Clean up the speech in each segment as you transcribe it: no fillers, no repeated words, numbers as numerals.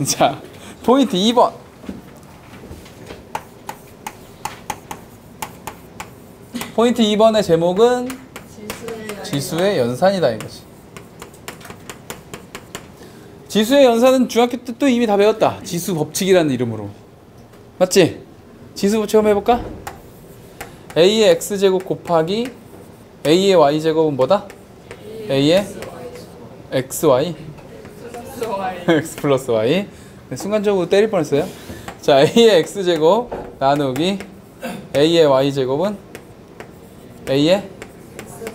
자, 포인트 2번. 포인트 2번의 제목은 지수의 연산이다 이거지. 지수의 연산은 중학교 때 또 이미 다 배웠다. 지수 법칙이라는 이름으로. 맞지? 지수 법칙 한번 해볼까? A의 x제곱 곱하기 A의 y제곱은 뭐다? A의 xy? x 플러스 y. 순간적으로 때릴 뻔했어요. 자, A의 x제곱 나누기 A의 y제곱은 A의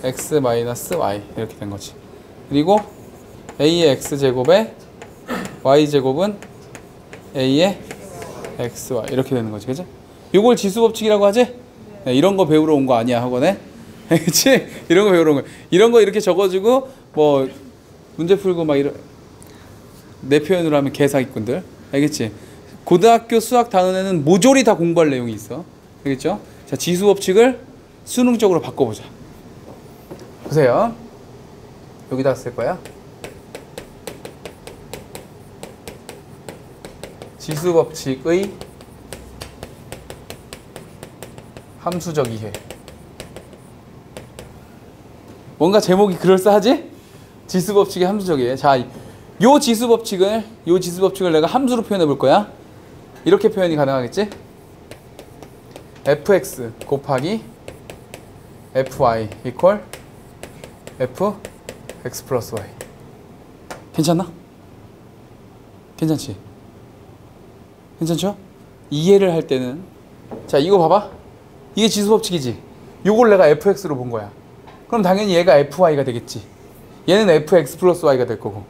x 마이너스 y 이렇게 된 거지. 그리고 A의 x제곱에 y제곱은 A의 xy 이렇게 되는 거지. 그죠? 이걸 지수법칙이라고 하지? 네, 이런 거 배우러 온 거 아니야 학원에? 그치? 이런 거 배우러 온 거. 이런 거 이렇게 적어주고 뭐 문제 풀고 막 이런, 내 표현으로 하면 개사기꾼들. 알겠지? 고등학교 수학 단원에는 모조리 다 공부할 내용이 있어. 알겠죠? 자, 지수법칙을 수능적으로 바꿔보자. 보세요. 여기다 쓸 거야. 지수법칙의 함수적 이해. 뭔가 제목이 그럴싸하지? 지수법칙의 함수적 이해. 자, 요 지수법칙을 내가 함수로 표현해 볼 거야. 이렇게 표현이 가능하겠지? fx 곱하기 fy 이퀄 fx 플러스 y. 괜찮나? 괜찮지? 괜찮죠? 이해를 할 때는, 자, 이거 봐봐. 이게 지수법칙이지. 요걸 내가 fx로 본 거야. 그럼 당연히 얘가 fy가 되겠지. 얘는 fx 플러스 y가 될 거고.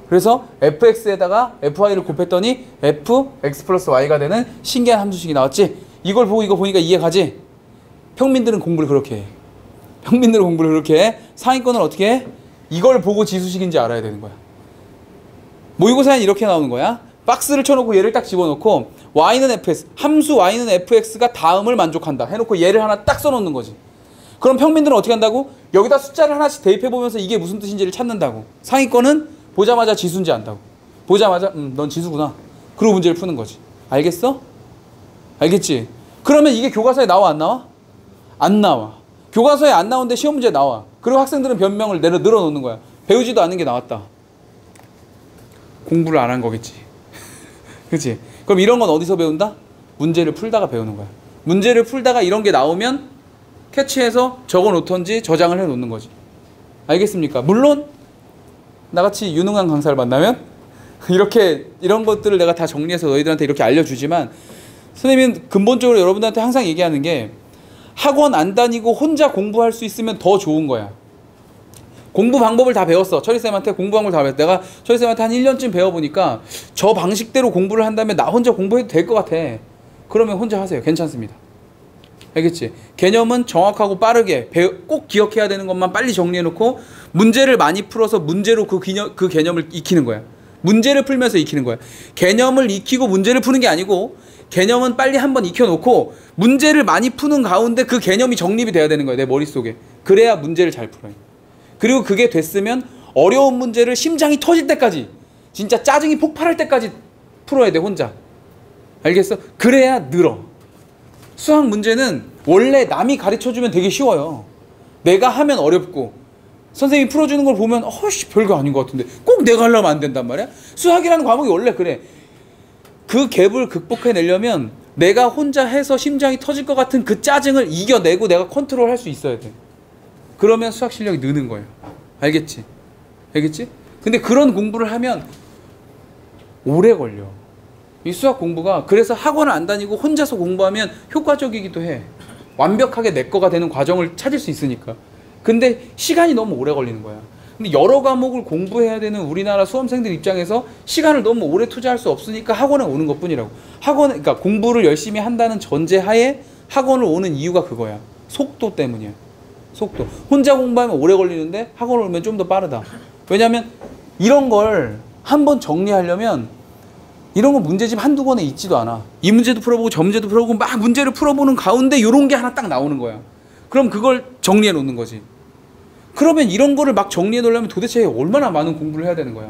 그래서 fx에다가 fy를 곱했더니 fx 플러스 y가 되는 신기한 함수식이 나왔지. 이걸 보고 이거 보니까 이해 가지? 평민들은 공부를 그렇게 해. 평민들은 공부를 그렇게 해. 상위권은 어떻게 해? 이걸 보고 지수식인지 알아야 되는 거야. 모의고사는 이렇게 나오는 거야. 박스를 쳐놓고 얘를 딱 집어넣고 y는 fx, 함수 y는 fx가 다음을 만족한다 해놓고 얘를 하나 딱 써놓는 거지. 그럼 평민들은 어떻게 한다고? 여기다 숫자를 하나씩 대입해보면서 이게 무슨 뜻인지를 찾는다고. 상위권은 보자마자 지수인지 안다고. 보자마자 넌 지수구나. 그리고 문제를 푸는 거지. 알겠어? 알겠지? 그러면 이게 교과서에 나와 안 나와? 안 나와. 교과서에 안 나오는데 시험 문제에 나와. 그리고 학생들은 변명을 늘어놓는 거야. 배우지도 않은 게 나왔다. 공부를 안 한 거겠지. 그치? 그럼 이런 건 어디서 배운다? 문제를 풀다가 배우는 거야. 문제를 풀다가 이런 게 나오면 캐치해서 적어 놓던지 저장을 해 놓는 거지. 알겠습니까? 물론 나같이 유능한 강사를 만나면 이렇게 이런 것들을 내가 다 정리해서 너희들한테 이렇게 알려주지만, 선생님은 근본적으로 여러분들한테 항상 얘기하는 게 학원 안 다니고 혼자 공부할 수 있으면 더 좋은 거야. 공부 방법을 다 배웠어. 철이쌤한테 공부 방법을 다 배웠어. 내가 철이쌤한테 한 1년쯤 배워보니까 저 방식대로 공부를 한다면 나 혼자 공부해도 될 것 같아. 그러면 혼자 하세요. 괜찮습니다. 알겠지? 개념은 정확하고 빠르게 꼭 기억해야 되는 것만 빨리 정리해놓고 문제를 많이 풀어서 문제로 그 개념을 익히는 거야. 문제를 풀면서 익히는 거야. 개념을 익히고 문제를 푸는 게 아니고 개념은 빨리 한번 익혀놓고 문제를 많이 푸는 가운데 그 개념이 정립이 돼야 되는 거야. 내 머릿속에. 그래야 문제를 잘 풀어요. 그리고 그게 됐으면 어려운 문제를 심장이 터질 때까지, 진짜 짜증이 폭발할 때까지 풀어야 돼, 혼자. 알겠어? 그래야 늘어. 수학 문제는 원래 남이 가르쳐주면 되게 쉬워요. 내가 하면 어렵고 선생님이 풀어주는 걸 보면 별거 아닌 것 같은데 꼭 내가 하려면 안 된단 말이야. 수학이라는 과목이 원래 그래. 그 갭을 극복해내려면 내가 혼자 해서 심장이 터질 것 같은 그 짜증을 이겨내고 내가 컨트롤할 수 있어야 돼. 그러면 수학 실력이 느는 거예요. 알겠지? 알겠지? 근데 그런 공부를 하면 오래 걸려. 이 수학 공부가. 그래서 학원을 안 다니고 혼자서 공부하면 효과적이기도 해. 완벽하게 내 거가 되는 과정을 찾을 수 있으니까. 근데 시간이 너무 오래 걸리는 거야. 근데 여러 과목을 공부해야 되는 우리나라 수험생들 입장에서 시간을 너무 오래 투자할 수 없으니까 학원에 오는 것뿐이라고. 그러니까 공부를 열심히 한다는 전제하에 학원을 오는 이유가 그거야. 속도 때문이야. 속도. 혼자 공부하면 오래 걸리는데 학원을 오면 좀 더 빠르다. 왜냐면 이런 걸 한번 정리하려면 이런 거 문제집 한두 권에 있지도 않아. 이 문제도 풀어보고 저 문제도 풀어보고 막 문제를 풀어보는 가운데 이런 게 하나 딱 나오는 거야. 그럼 그걸 정리해 놓는 거지. 그러면 이런 거를 막 정리해 놓으려면 도대체 얼마나 많은 공부를 해야 되는 거야.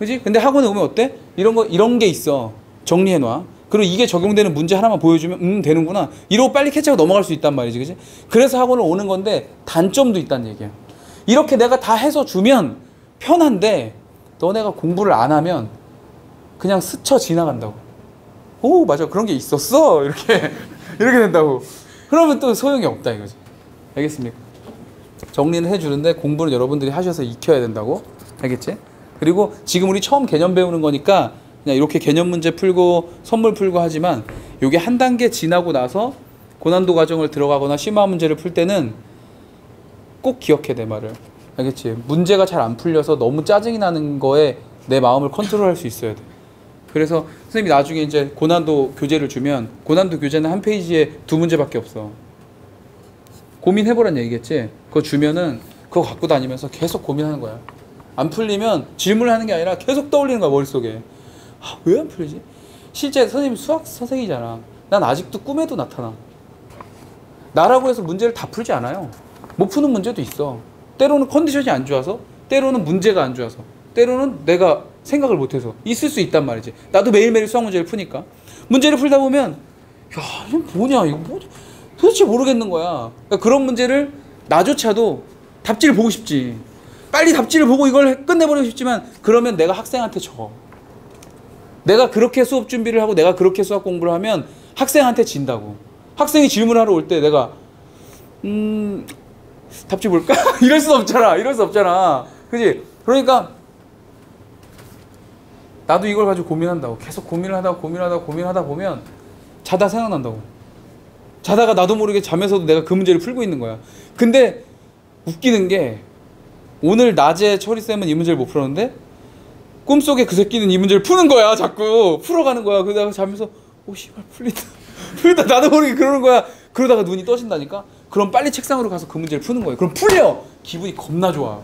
그지? 근데 학원에 오면 어때? 이런 게 있어. 정리해놔. 그리고 이게 적용되는 문제 하나만 보여주면 되는구나. 이러고 빨리 캐치하고 넘어갈 수 있단 말이지. 그지? 그래서 학원을 오는 건데 단점도 있다는 얘기야. 이렇게 내가 다 해서 주면 편한데 너네가 공부를 안 하면 그냥 스쳐 지나간다고. 오, 맞아. 그런 게 있었어. 이렇게 된다고. 그러면 또 소용이 없다 이거지. 알겠습니까? 정리는 해주는데 공부는 여러분들이 하셔서 익혀야 된다고. 알겠지? 그리고 지금 우리 처음 개념 배우는 거니까 그냥 이렇게 개념 문제 풀고 선물 풀고 하지만 이게 한 단계 지나고 나서 고난도 과정을 들어가거나 심화 문제를 풀 때는 꼭 기억해 내 말을. 알겠지? 문제가 잘 안 풀려서 너무 짜증이 나는 거에 내 마음을 컨트롤할 수 있어야 돼. 그래서 선생님이 나중에 이제 고난도 교재를 주면 고난도 교재는 한 페이지에 2문제밖에 없어. 고민해보란 얘기겠지? 그거 주면은 그거 갖고 다니면서 계속 고민하는 거야. 안 풀리면 질문을 하는 게 아니라 계속 떠올리는 거야 머릿속에. 아, 왜 안 풀리지? 실제 선생님 수학 선생이잖아. 난 아직도 꿈에도 나타나. 나라고 해서 문제를 다 풀지 않아요. 못 푸는 문제도 있어. 때로는 컨디션이 안 좋아서, 때로는 문제가 안 좋아서, 때로는 내가 생각을 못해서 있을 수 있단 말이지. 나도 매일매일 수학 문제를 푸니까. 문제를 풀다 보면 야, 이거 뭐냐, 이거 뭐 도대체 모르겠는 거야. 그러니까 그런 문제를 나조차도 답지를 보고 싶지. 빨리 답지를 보고 이걸 끝내버리고 싶지만 그러면 내가 학생한테 져. 내가 그렇게 수업 준비를 하고 내가 그렇게 수학 공부를 하면 학생한테 진다고. 학생이 질문하러 올 때 내가 답지 볼까? 이럴 수 없잖아. 그지? 그러니까 나도 이걸 가지고 고민한다고. 계속 고민을 하다 보면 자다 생각난다고. 자다가 나도 모르게 잠에서도 내가 그 문제를 풀고 있는 거야. 근데 웃기는 게 오늘 낮에 철이쌤은 이 문제를 못 풀었는데 꿈속에 그 새끼는 이 문제를 푸는 거야. 자꾸 풀어가는 거야. 그러다가 자면서 오 씨발 풀린다 나도 모르게 그러는 거야. 그러다가 눈이 떠진다니까. 그럼 빨리 책상으로 가서 그 문제를 푸는 거예요. 그럼 풀려. 기분이 겁나 좋아.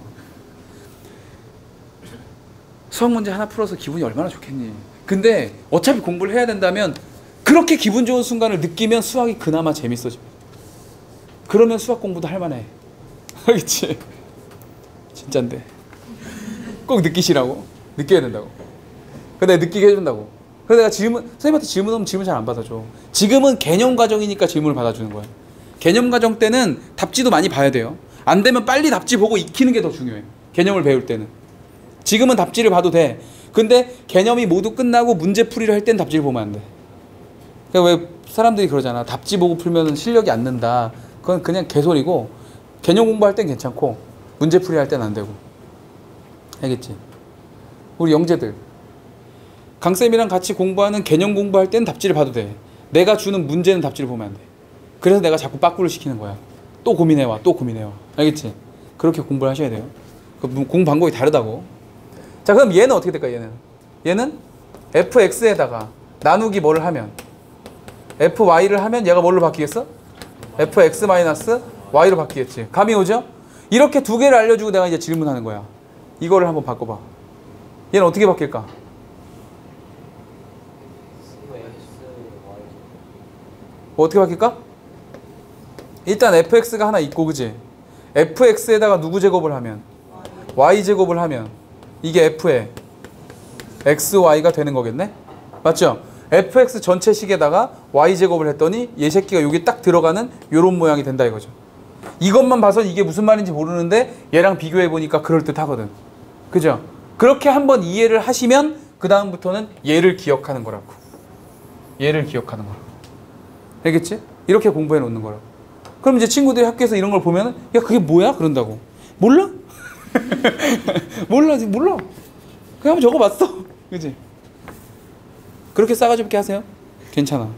수학 문제 하나 풀어서 기분이 얼마나 좋겠니. 근데 어차피 공부를 해야 된다면 그렇게 기분 좋은 순간을 느끼면 수학이 그나마 재밌어집니다. 그러면 수학 공부도 할만해. 알겠지? 진짠데. 꼭 느끼시라고. 느껴야 된다고. 근데 느끼게 해준다고. 그래서 내가 선생님한테 질문하면 질문 잘 안 받아줘. 지금은 개념 과정이니까 질문을 받아주는 거야. 개념 과정 때는 답지도 많이 봐야 돼요. 안 되면 빨리 답지 보고 익히는 게 더 중요해. 개념을 배울 때는. 지금은 답지를 봐도 돼. 근데 개념이 모두 끝나고 문제풀이를 할 땐 답지를 보면 안 돼. 그러니까 왜 사람들이 그러잖아. 답지 보고 풀면 실력이 안 는다. 그건 그냥 개소리고 개념 공부할 땐 괜찮고 문제풀이 할 땐 안 되고. 알겠지? 우리 영재들 강쌤이랑 같이 공부하는 개념 공부할 땐 답지를 봐도 돼. 내가 주는 문제는 답지를 보면 안 돼. 그래서 내가 자꾸 빠꾸를 시키는 거야. 또 고민해와. 알겠지? 그렇게 공부를 하셔야 돼요. 공부 방법이 다르다고. 자, 그럼 얘는 어떻게 될까? 얘는 fx에다가 나누기 뭐를 하면 fy를 하면 얘가 뭘로 바뀌겠어? fx-y로 바뀌겠지. 감이 오죠? 이렇게 두 개를 알려주고 내가 이제 질문하는 거야. 이거를 한번 바꿔봐. 얘는 어떻게 바뀔까? 어떻게 바뀔까? 일단 fx가 하나 있고, 그지? fx에다가 누구 제곱을 하면? y제곱을 하면 이게 f의 xy가 되는 거겠네? 맞죠? fx 전체 식에다가 y제곱을 했더니 얘 새끼가 여기 딱 들어가는 요런 모양이 된다 이거죠. 이것만 봐서 이게 무슨 말인지 모르는데 얘랑 비교해보니까 그럴듯하거든. 그죠? 그렇게 한번 이해를 하시면 그 다음부터는 얘를 기억하는 거라고. 알겠지? 이렇게 공부해 놓는 거라고. 그럼 이제 친구들이 학교에서 이런 걸 보면 야 그게 뭐야? 그런다고. 몰라? 몰라. 그냥 한번 적어봤어. 그치? 그렇게 싸가지 없게 하세요. 괜찮아.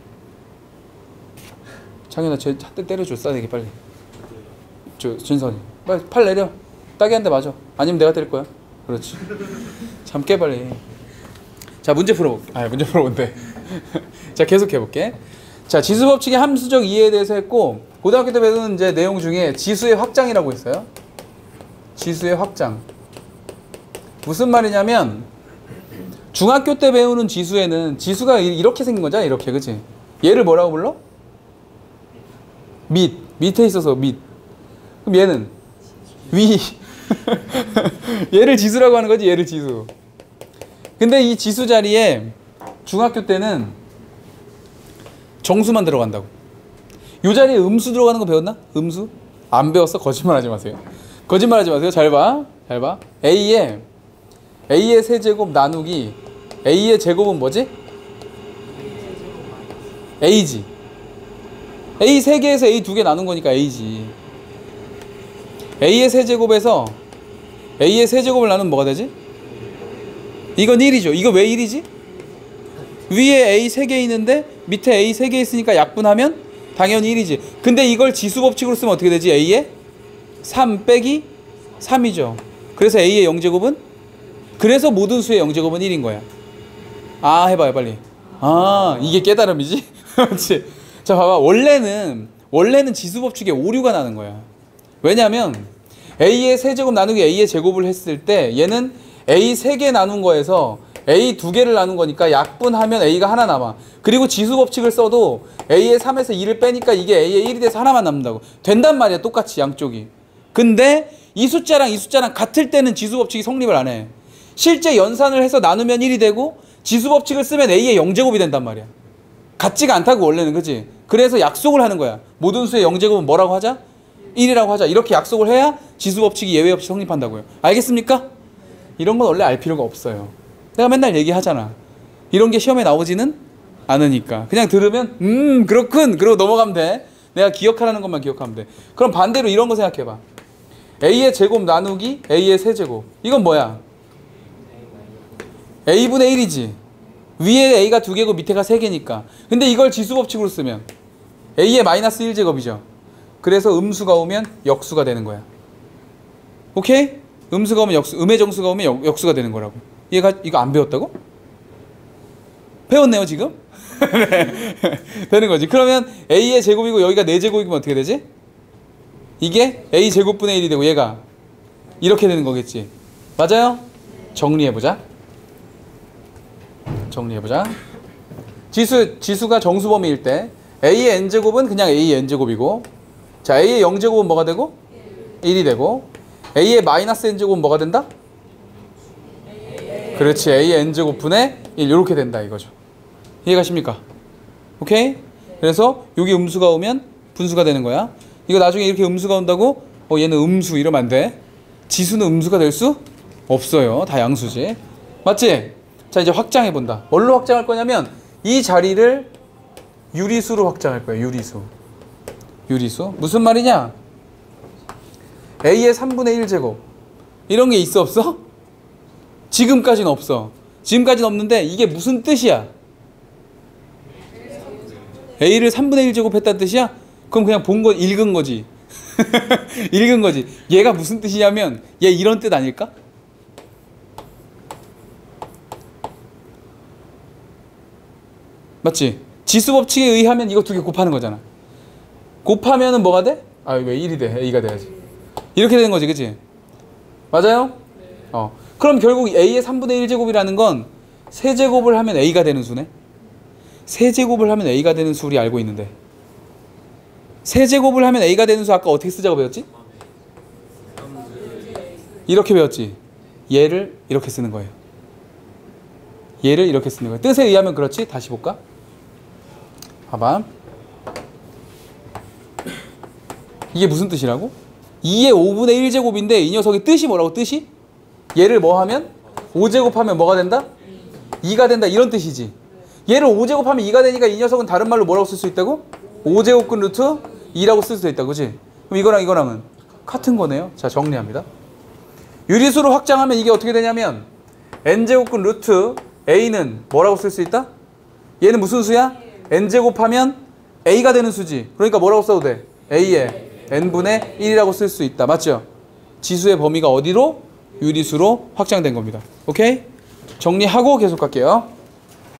창현아 쟤 한 대 때려줘. 싸대기 빨리. 준선이 빨리 팔 내려. 따기 한 대 맞아. 아니면 내가 때릴 거야. 그렇지. 참 깨 빨리. 자, 문제 풀어볼게. 문제 풀어본대. 자, 계속 해볼게. 자, 지수법칙의 함수적 이해에 대해서 했고, 고등학교 때 배우는 이제 내용 중에 지수의 확장이라고 있어요. 지수의 확장. 무슨 말이냐면, 중학교 때 배우는 지수에는 지수가 이렇게 생긴 거잖아. 이렇게. 그치? 얘를 뭐라고 불러? 밑에 있어서 밑. 그럼 얘는 위. 얘를 지수라고 하는 거지. 얘를 지수. 근데 이 지수 자리에 중학교 때는 정수만 들어간다고. 요 자리에 음수 들어가는 거 배웠나? 음수? 안 배웠어? 거짓말하지 마세요. 거짓말하지 마세요. 잘 봐. 잘 봐. A의 세제곱 나누기 A의 제곱은 뭐지? A지. A 3개에서 A 2개 나눈 거니까 A지. A의 세제곱에서 A의 세제곱을 나누면 뭐가 되지? 이건 1이죠. 이거 왜 1이지? 위에 A 3개 있는데 밑에 A 3개 있으니까 약분하면 당연히 1이지. 근데 이걸 지수 법칙으로 쓰면 어떻게 되지? A의 3 빼기 3이죠. 그래서 A의 0제곱은? 그래서 모든 수의 0제곱은 1인 거야. 아, 해봐요 빨리. 아, 이게 깨달음이지? 그렇지. 자, 봐봐. 원래는 지수 법칙에 오류가 나는 거야. 왜냐면 A의 세제곱 나누기 A의 제곱을 했을 때 얘는 A 3개 나눈 거에서 A 2개를 나눈 거니까 약분하면 A가 하나 남아. 그리고 지수 법칙을 써도 A의 3에서 2를 빼니까 이게 A의 1이 돼서 하나만 남는다고. 된단 말이야, 똑같이 양쪽이. 근데 이 숫자랑 같을 때는 지수 법칙이 성립을 안 해. 실제 연산을 해서 나누면 1이 되고 지수 법칙을 쓰면 A의 0제곱이 된단 말이야. 같지가 않다고 원래는. 그치? 그래서 약속을 하는 거야. 모든 수의 0제곱은 뭐라고 하자? 1이라고 하자. 이렇게 약속을 해야 지수 법칙이 예외 없이 성립한다고요. 알겠습니까? 이런 건 원래 알 필요가 없어요. 내가 맨날 얘기하잖아. 이런 게 시험에 나오지는 않으니까. 그냥 들으면 그렇군 그러고 넘어가면 돼. 내가 기억하라는 것만 기억하면 돼. 그럼 반대로 이런 거 생각해봐. A의 제곱 나누기 A의 세제곱. 이건 뭐야? A분의 1이지. 위에 A가 2개고 밑에가 3개니까. 근데 이걸 지수 법칙으로 쓰면 A의 마이너스 1제곱이죠. 그래서 음수가 오면 역수가 되는 거야. 오케이? 음수가 오면 역수, 음의 정수가 오면 역수가 되는 거라고. 얘가 이거 안 배웠다고? 배웠네요 지금? 네. 되는 거지. 그러면 A의 제곱이고 여기가 4제곱이면 어떻게 되지? 이게 A 제곱분의 1이 되고 얘가 이렇게 되는 거겠지. 맞아요? 정리해보자. 지수가 정수 범위일 때 A의 n제곱은 그냥 A의 n제곱이고, 자, A의 0제곱은 뭐가 되고? 1이 되고, A의 마이너스 n제곱은 뭐가 된다? 그렇지. A의 n제곱분의 1 이렇게 된다 이거죠. 이해가십니까? 오케이? 그래서 여기 음수가 오면 분수가 되는 거야. 이거 나중에 이렇게 음수가 온다고 얘는 음수 이러면 안 돼. 지수는 음수가 될 수 없어요. 다 양수지. 맞지? 자, 이제 확장해 본다. 뭘로 확장할 거냐면 이 자리를 유리수로 확장할 거예요. 유리수. 무슨 말이냐? A의 3분의 1제곱. 이런 게 있어 없어? 지금까지는 없어. 지금까지는 없는데 이게 무슨 뜻이야? A를 3분의 1제곱 했다는 뜻이야? 그럼 그냥 본 거 읽은 거지. 읽은 거지. 얘가 무슨 뜻이냐면 얘 이런 뜻 아닐까? 맞지? 지수 법칙에 의하면 이거 2개 곱하는 거잖아. 곱하면은 뭐가 돼? 아, 왜 1이 돼? A가 돼야지. 이렇게 되는 거지, 그치? 맞아요? 그럼 결국 A의 3분의 1제곱이라는 건 세제곱을 하면 A가 되는 수네? 세제곱을 하면 A가 되는 수 우리 알고 있는데, 세제곱을 하면 A가 되는 수 아까 어떻게 쓰자고 배웠지? 이렇게 배웠지? 얘를 이렇게 쓰는 거예요. 얘를 이렇게 쓰는 거예요. 뜻에 의하면 그렇지? 다시 볼까? 봐봐. 이게 무슨 뜻이라고? 2의 5분의 1제곱인데 이 녀석의 뜻이 뭐라고? 뜻이? 얘를 뭐 하면? 5제곱하면 뭐가 된다? 2가 된다 이런 뜻이지. 얘를 5제곱하면 2가 되니까 이 녀석은 다른 말로 뭐라고 쓸 수 있다고? 5제곱근 루트 2라고 쓸 수 있다고, 그치? 그럼 이거랑 이거랑은 같은 거네요. 자, 정리합니다. 유리수로 확장하면 이게 어떻게 되냐면 n제곱근 루트 a는 뭐라고 쓸 수 있다? 얘는 무슨 수야? n제곱하면 a가 되는 수지. 그러니까 뭐라고 써도 돼? a의 n분의 1이라고 쓸 수 있다. 맞죠? 지수의 범위가 어디로? 유리수로 확장된 겁니다. 오케이? 정리하고 계속 갈게요.